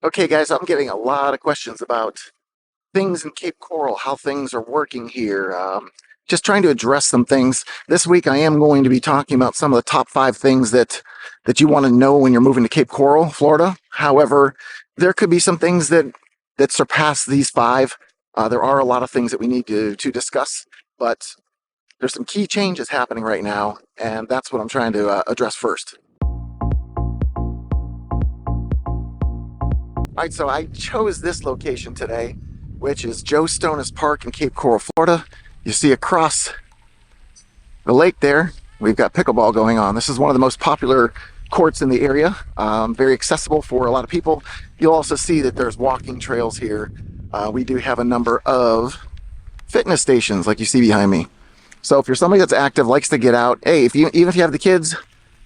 Okay, guys, I'm getting a lot of questions about things in Cape Coral, how things are working here. Just trying to address some things. This week, I am going to be talking about some of the top 5 things that you want to know when you're moving to Cape Coral, Florida. However, there could be some things that surpass these 5. There are a lot of things that we need to discuss, but there's some key changes happening right now, and that's what I'm trying to address first. All right, so I chose this location today, which is Joe Stonis Park in Cape Coral, Florida. You see across the lake there, we've got pickleball going on. This is one of the most popular courts in the area, very accessible for a lot of people. You'll also see that there's walking trails here. We do have a number of fitness stations like you see behind me. So if you're somebody that's active, likes to get out, hey, even if you have the kids,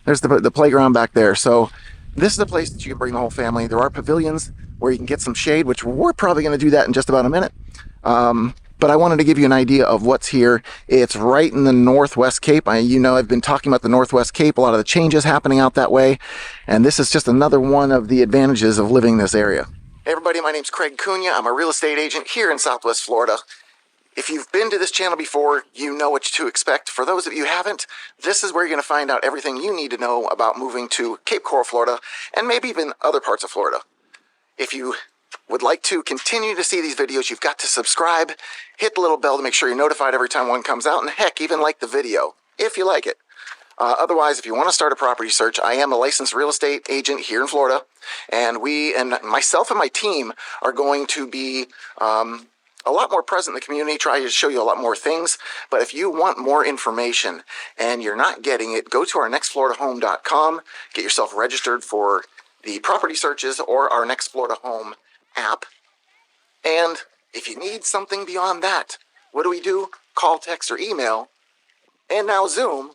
there's the playground back there. So this is a place that you can bring the whole family. There are pavilions where you can get some shade, which we're probably going to do that in just about a minute. But I wanted to give you an idea of what's here. It's right in the Northwest Cape. I've been talking about the Northwest Cape, a lot of the changes happening out that way. And this is just another one of the advantages of living in this area. Hey everybody, my name's Craig Cunha. I'm a real estate agent here in Southwest Florida. If you've been to this channel before, you know what to expect. For those of you who haven't, this is where you're going to find out everything you need to know about moving to Cape Coral, Florida, and maybe even other parts of Florida. If you would like to continue to see these videos, you've got to subscribe, hit the little bell to make sure you're notified every time one comes out, and heck, even like the video, if you like it. Otherwise, if you want to start a property search, I am a licensed real estate agent here in Florida, and myself and my team are going to be a lot more present in the community, try to show you a lot more things. But if you want more information and you're not getting it, go to our nextfloridahome.com, get yourself registered for the property searches or our Next Florida Home app. And if you need something beyond that, what do? Call, text, or email, and now Zoom,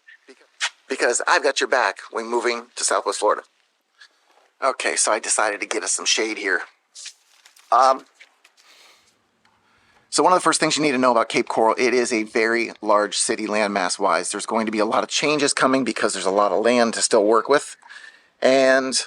because I've got your back when moving to Southwest Florida. Okay, so I decided to get us some shade here. So one of the first things you need to know about Cape Coral, it is a very large city landmass wise. There's going to be a lot of changes coming because there's a lot of land to still work with. And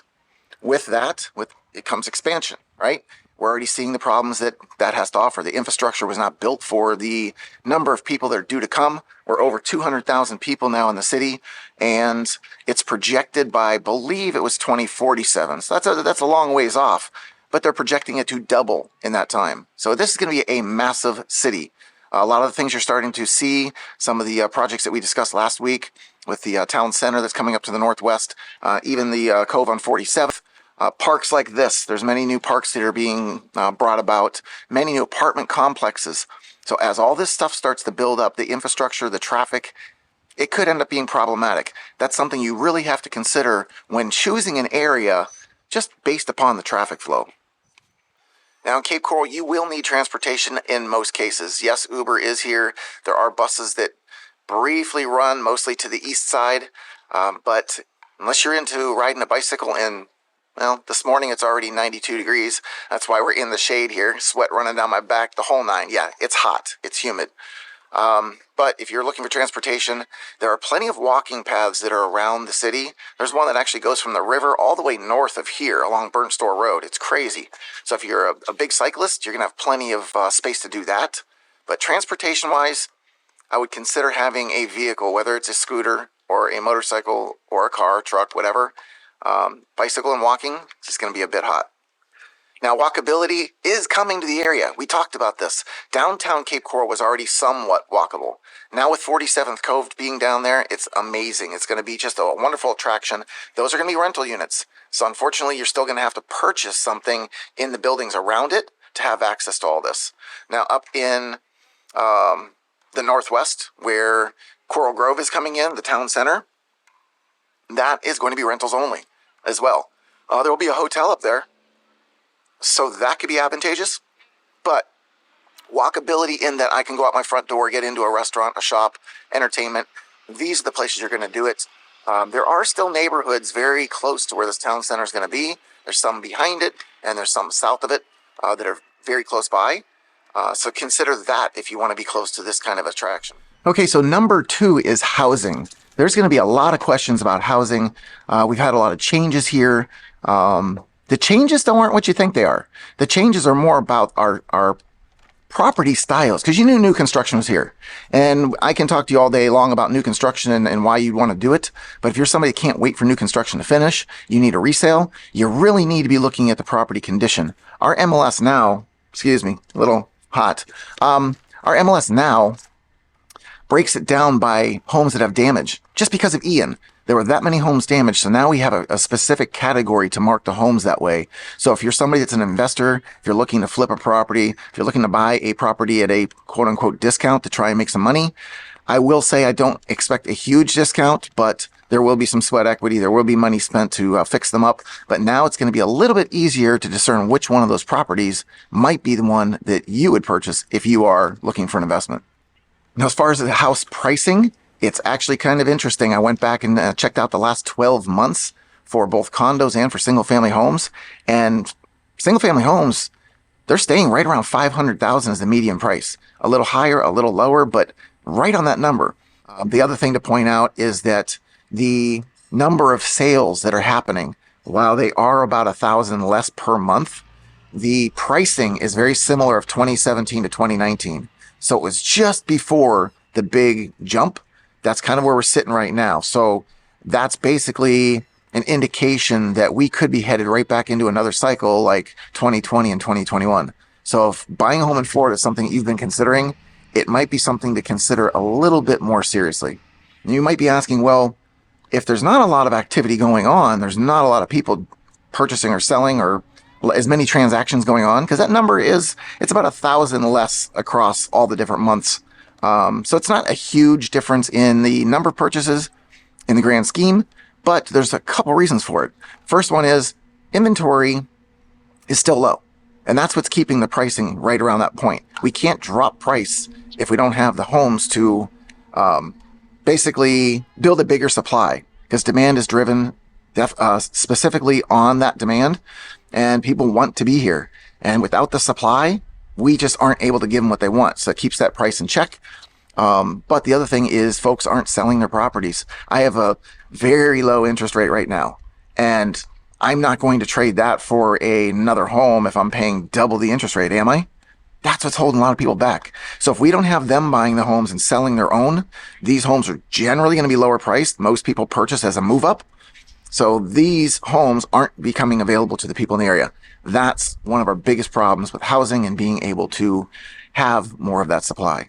with that, it comes expansion, right? We're already seeing the problems that has to offer. The infrastructure was not built for the number of people that are due to come. We're over 200,000 people now in the city, and it's projected by, I believe it was 2047. So that's a long ways off. But they're projecting it to double in that time. So this is going to be a massive city. A lot of the things you're starting to see, some of the projects that we discussed last week with the town center that's coming up to the northwest, even the Cove on 47th, parks like this. There's many new parks that are being brought about, many new apartment complexes. So as all this stuff starts to build up, the infrastructure, the traffic, it could end up being problematic. That's something you really have to consider when choosing an area just based upon the traffic flow. Now in Cape Coral, you will need transportation in most cases. Yes, Uber is here. There are buses that briefly run mostly to the east side. But unless you're into riding a bicycle well, this morning it's already 92 degrees. That's why we're in the shade here. Sweat running down my back, the whole nine. Yeah, it's hot. It's humid. But if you're looking for transportation, there are plenty of walking paths that are around the city. There's one that actually goes from the river all the way north of here along Burnt Store Road. It's crazy. So if you're a big cyclist, you're going to have plenty of space to do that. But transportation-wise, I would consider having a vehicle, whether it's a scooter or a motorcycle or a car, truck, whatever. Bicycle and walking, it's just going to be a bit hot. Now, walkability is coming to the area. We talked about this. Downtown Cape Coral was already somewhat walkable. Now with 47th Cove being down there, it's amazing. It's going to be just a wonderful attraction. Those are going to be rental units. So unfortunately, you're still going to have to purchase something in the buildings around it to have access to all this. Now, up in the Northwest, where Coral Grove is coming in, the town center, that is going to be rentals only as well. There will be a hotel up there. So that could be advantageous, but walkability in that I can go out my front door, get into a restaurant, a shop, entertainment. These are the places you're going to do it. There are still neighborhoods very close to where this town center is going to be. There's some behind it, and there's some south of it that are very close by. So consider that if you want to be close to this kind of attraction. Okay, so number 2 is housing. There's going to be a lot of questions about housing. We've had a lot of changes here. The changes though aren't what you think they are. The changes are more about our property styles, because you knew new construction was here. And I can talk to you all day long about new construction and why you'd want to do it. But if you're somebody that can't wait for new construction to finish, you need a resale, you really need to be looking at the property condition. Our MLS now, excuse me, a little hot. Our MLS now breaks it down by homes that have damage. Just because of Ian, there were that many homes damaged, so now we have a specific category to mark the homes that way. So if you're somebody that's an investor, if you're looking to flip a property, if you're looking to buy a property at a quote-unquote discount to try and make some money, I will say I don't expect a huge discount, but there will be some sweat equity. There will be money spent to fix them up. But now it's going to be a little bit easier to discern which one of those properties might be the one that you would purchase if you are looking for an investment. Now, as far as the house pricing, it's actually kind of interesting. I went back and checked out the last 12 months for both condos and for single-family homes. And single-family homes, they're staying right around $500,000 as the median price. A little higher, a little lower, but right on that number. The other thing to point out is that the number of sales that are happening, while they are about 1,000 less per month, the pricing is very similar of 2017 to 2019. So it was just before the big jump. That's kind of where we're sitting right now. So that's basically an indication that we could be headed right back into another cycle like 2020 and 2021. So if buying a home in Florida is something that you've been considering, it might be something to consider a little bit more seriously. And you might be asking, well, if there's not a lot of activity going on, there's not a lot of people purchasing or selling or as many transactions going on, because that number it's about 1,000 less across all the different months. So it's not a huge difference in the number of purchases in the grand scheme, but there's a couple reasons for it. First one is inventory is still low, and that's what's keeping the pricing right around that point. We can't drop price if we don't have the homes to basically build a bigger supply, because demand is driven specifically on that demand, and people want to be here. And without the supply, we just aren't able to give them what they want. So it keeps that price in check. But the other thing is folks aren't selling their properties. I have a very low interest rate right now, and I'm not going to trade that for another home if I'm paying double the interest rate, am I? That's what's holding a lot of people back. So if we don't have them buying the homes and selling their own, these homes are generally going to be lower priced. Most people purchase as a move up. So these homes aren't becoming available to the people in the area. That's one of our biggest problems with housing and being able to have more of that supply.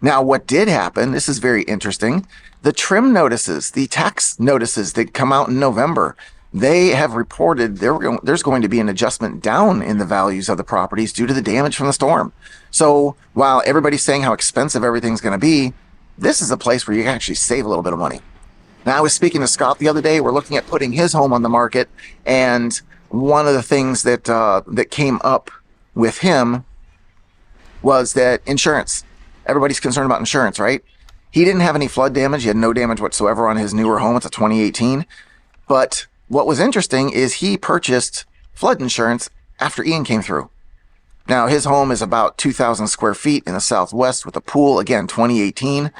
Now, what did happen, this is very interesting, the trim notices, the tax notices that come out in November, they have reported there's going to be an adjustment down in the values of the properties due to the damage from the storm. So while everybody's saying how expensive everything's going to be, this is a place where you can actually save a little bit of money. Now, I was speaking to Scott the other day. We're looking at putting his home on the market, and one of the things that came up with him was that insurance. Everybody's concerned about insurance, right? He didn't have any flood damage. He had no damage whatsoever on his newer home. It's a 2018. But what was interesting is he purchased flood insurance after Ian came through. Now, his home is about 2,000 square feet in the Southwest with a pool, again, 2018.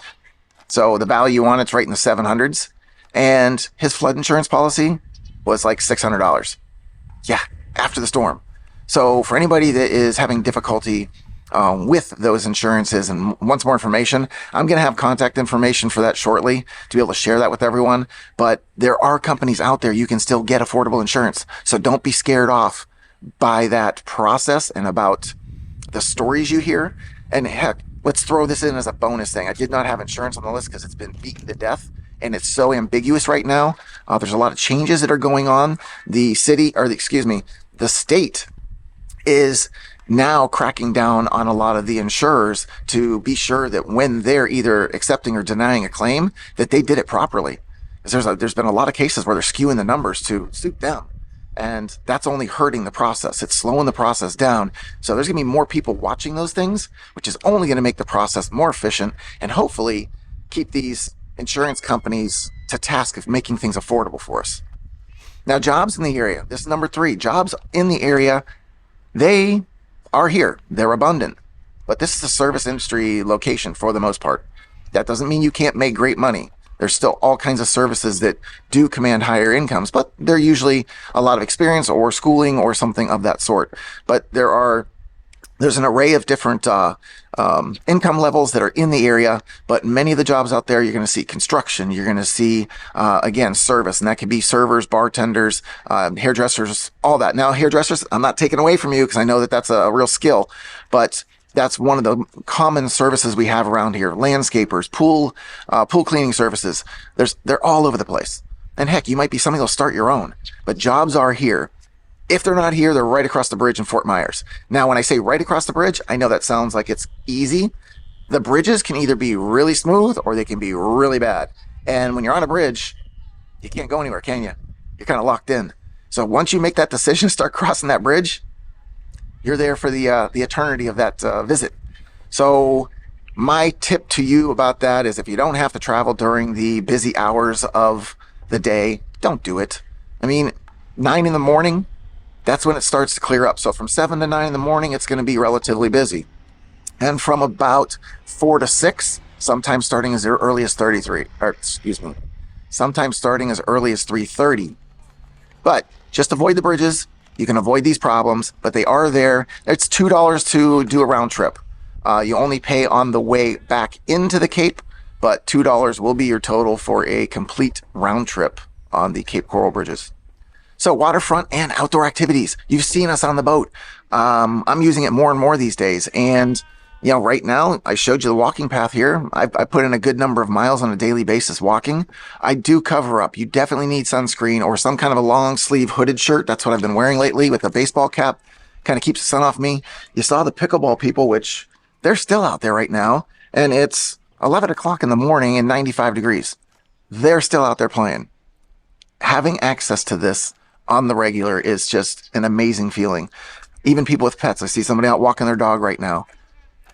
So the value on it's right in the 700s. And his flood insurance policy was like $600. Yeah, after the storm. So for anybody that is having difficulty with those insurances and wants more information, I'm going to have contact information for that shortly to be able to share that with everyone. But there are companies out there you can still get affordable insurance. So don't be scared off by that process and about the stories you hear. And heck, let's throw this in as a bonus thing. I did not have insurance on the list because it's been beaten to death. And it's so ambiguous right now. There's a lot of changes that are going on. The state is now cracking down on a lot of the insurers to be sure that when they're either accepting or denying a claim, that they did it properly. There's been a lot of cases where they're skewing the numbers to suit them. And that's only hurting the process. It's slowing the process down. So there's going to be more people watching those things, which is only going to make the process more efficient and hopefully keep these insurance companies to task of making things affordable for us. Now, jobs in the area. This is number 3. Jobs in the area, they are here. They're abundant. But this is a service industry location for the most part. That doesn't mean you can't make great money. There's still all kinds of services that do command higher incomes, but they're usually a lot of experience or schooling or something of that sort. But there's an array of different income levels that are in the area, but many of the jobs out there, you're going to see construction, you're going to see, again, service, and that could be servers, bartenders, hairdressers, all that. Now, hairdressers, I'm not taking away from you because I know that that's a real skill, but that's one of the common services we have around here. Landscapers, pool cleaning services. They're all over the place. And heck, you might be somebody that'll start your own, but jobs are here. If they're not here, they're right across the bridge in Fort Myers. Now, when I say right across the bridge, I know that sounds like it's easy. The bridges can either be really smooth or they can be really bad. And when you're on a bridge, you can't go anywhere, can you? You're kind of locked in. So once you make that decision to start crossing that bridge, you're there for the eternity of that visit. So my tip to you about that is if you don't have to travel during the busy hours of the day, don't do it. I mean, 9 in the morning, that's when it starts to clear up. So from 7 to 9 in the morning, it's going to be relatively busy. And from about 4 to 6, sometimes starting as early as sometimes starting as early as 3:30. But just avoid the bridges. You can avoid these problems, but they are there. It's $2 to do a round trip. You only pay on the way back into the Cape, but $2 will be your total for a complete round trip on the Cape Coral bridges. So waterfront and outdoor activities. You've seen us on the boat. I'm using it more and more these days. And, you know, right now, I showed you the walking path here. I put in a good number of miles on a daily basis walking. I do cover up. You definitely need sunscreen or some kind of a long sleeve hooded shirt. That's what I've been wearing lately with a baseball cap. Kind of keeps the sun off me. You saw the pickleball people, which they're still out there right now. And it's 11 o'clock in the morning and 95 degrees. They're still out there playing. Having access to this on the regular is just an amazing feeling. Even people with pets. I see somebody out walking their dog right now.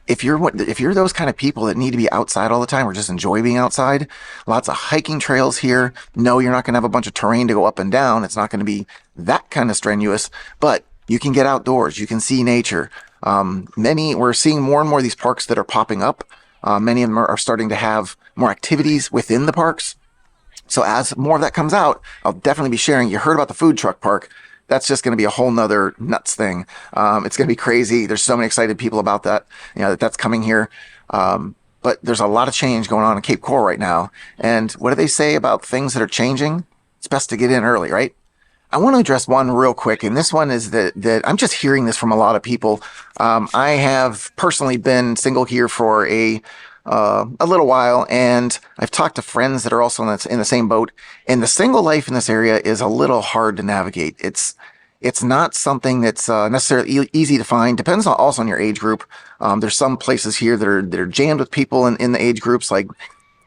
If you're those kind of people that need to be outside all the time or just enjoy being outside, lots of hiking trails here. No, you're not going to have a bunch of terrain to go up and down. It's not going to be that kind of strenuous, but you can get outdoors. You can see nature. We're seeing more and more of these parks that are popping up. Many of them are starting to have more activities within the parks. So as more of that comes out, I'll definitely be sharing. You heard about the food truck park. That's just going to be a whole nother nuts thing. It's going to be crazy. There's so many excited people about that, that's coming here. But there's a lot of change going on in Cape Coral right now. And what do they say about things that are changing? It's best to get in early, right? I want to address one real quick. And this one is that I'm just hearing this from a lot of people. I have personally been single here for a little while, and I've talked to friends that are also in the same boat, and the single life in this area is a little hard to navigate. It's not something that's necessarily easy to find. Depends also on your age group. There's some places here that are jammed with people in the age groups, like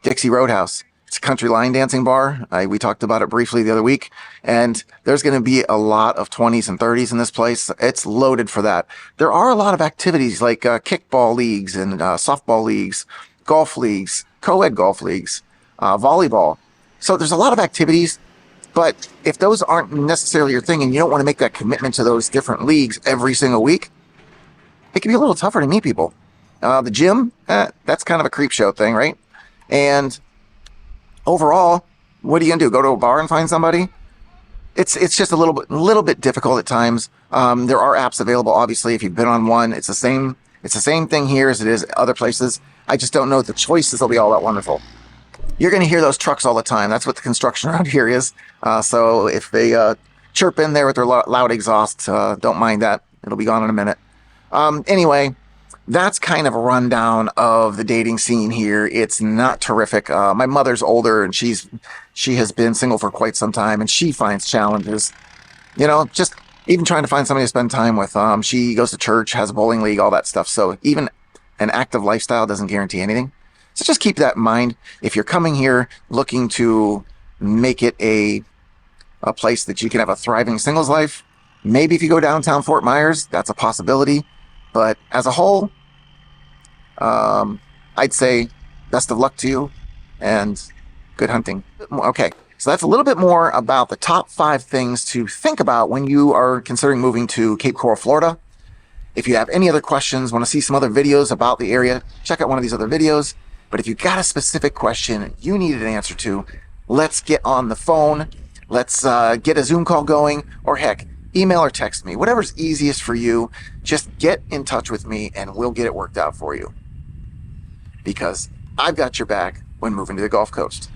Dixie Roadhouse. It's a country line dancing bar. We talked about it briefly the other week, and there's going to be a lot of 20s and 30s in this place. It's loaded for that. There are a lot of activities like kickball leagues and softball leagues, golf leagues, co-ed golf leagues, volleyball. So there's a lot of activities, but if those aren't necessarily your thing and you don't want to make that commitment to those different leagues every single week, it can be a little tougher to meet people. The gym, that's kind of a creep show thing, right? And overall, what are you gonna do? Go to a bar and find somebody? It's just a little bit difficult at times. There are apps available, obviously, if you've been on one. It's the same thing here as it is other places. I just don't know if the choices will be all that wonderful. You're gonna hear those trucks all the time. That's what the construction around here is. So if they chirp in there with their loud exhaust, don't mind that. It'll be gone in a minute. Anyway, that's kind of a rundown of the dating scene here. It's not terrific. My mother's older, and she has been single for quite some time, and she finds challenges. Just even trying to find somebody to spend time with. She goes to church, has a bowling league, all that stuff. So even an active lifestyle doesn't guarantee anything. So just keep that in mind. If you're coming here looking to make it a place that you can have a thriving singles life, maybe if you go downtown Fort Myers, that's a possibility. But as a whole, I'd say best of luck to you and good hunting. Okay, so that's a little bit more about the top 5 things to think about when you are considering moving to Cape Coral, Florida. If you have any other questions, want to see some other videos about the area, check out one of these other videos. But if you got a specific question you needed an answer to, let's get on the phone. Let's get a Zoom call going, or heck, email or text me. Whatever's easiest for you, just get in touch with me and we'll get it worked out for you. Because I've got your back when moving to the Gulf Coast.